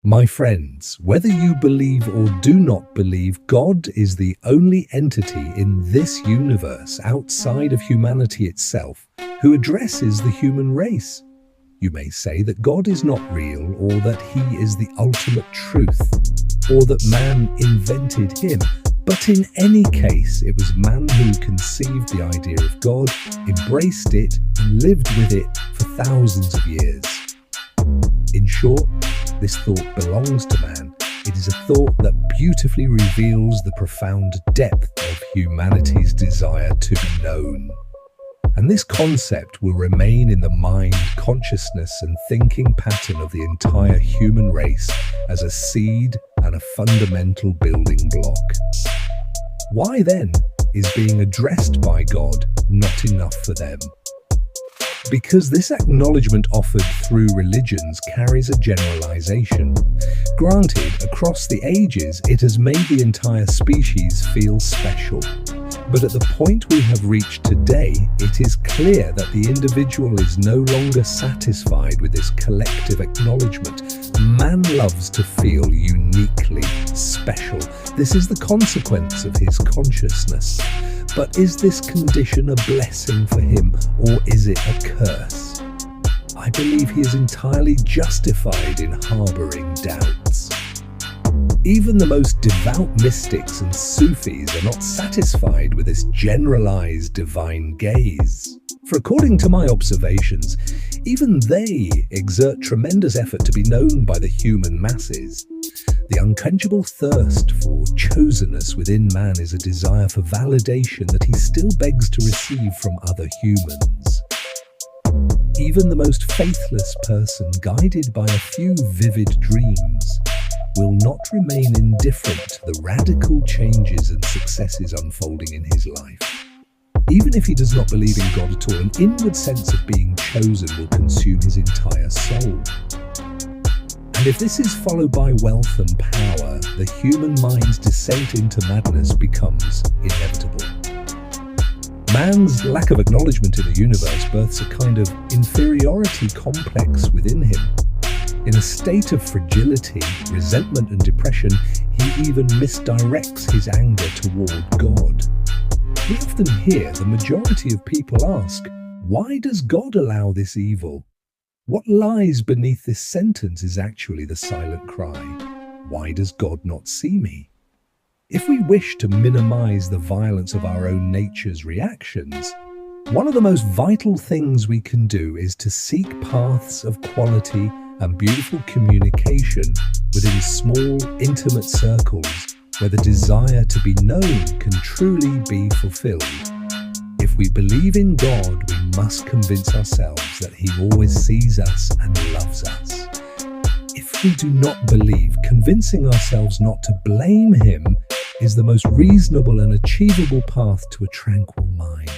My friends, whether you believe or do not believe, God is the only entity in this universe outside of humanity itself who addresses the human race. You may say that God is not real, or that he is the ultimate truth, or that man invented him. But in any case, it was man who conceived the idea of God, embraced it, and lived with it for thousands of years. In short, this thought belongs to man. It is a thought that beautifully reveals the profound depth of humanity's desire to be known. And this concept will remain in the mind, consciousness, and thinking pattern of the entire human race as a seed and a fundamental building block. Why then is being addressed by God not enough for them? Because this acknowledgement offered through religions carries a generalization. Granted, across the ages, it has made the entire species feel special. But at the point we have reached today, it is clear that the individual is no longer satisfied with this collective acknowledgement. Man loves to feel uniquely special. This is the consequence of his consciousness. But is this condition a blessing for him, or is it a curse? I believe he is entirely justified in harboring doubts. Even the most devout mystics and Sufis are not satisfied with this generalized divine gaze. For according to my observations, even they exert tremendous effort to be known by the human masses. The unquenchable thirst for chosenness within man is a desire for validation that he still begs to receive from other humans. Even the most faithless person, guided by a few vivid dreams, will not remain indifferent to the radical changes and successes unfolding in his life. Even if he does not believe in God at all, an inward sense of being chosen will consume his entire soul. And if this is followed by wealth and power, the human mind's descent into madness becomes inevitable. Man's lack of acknowledgement in the universe births a kind of inferiority complex within him. In a state of fragility, resentment and depression, he even misdirects his anger toward God. We often hear the majority of people ask, why does God allow this evil? What lies beneath this sentence is actually the silent cry, why does God not see me? If we wish to minimize the violence of our own nature's reactions, one of the most vital things we can do is to seek paths of quality and beautiful communication within small, intimate circles where the desire to be known can truly be fulfilled. If we believe in God, we must convince ourselves that he always sees us and loves us. If we do not believe, convincing ourselves not to blame him is the most reasonable and achievable path to a tranquil mind.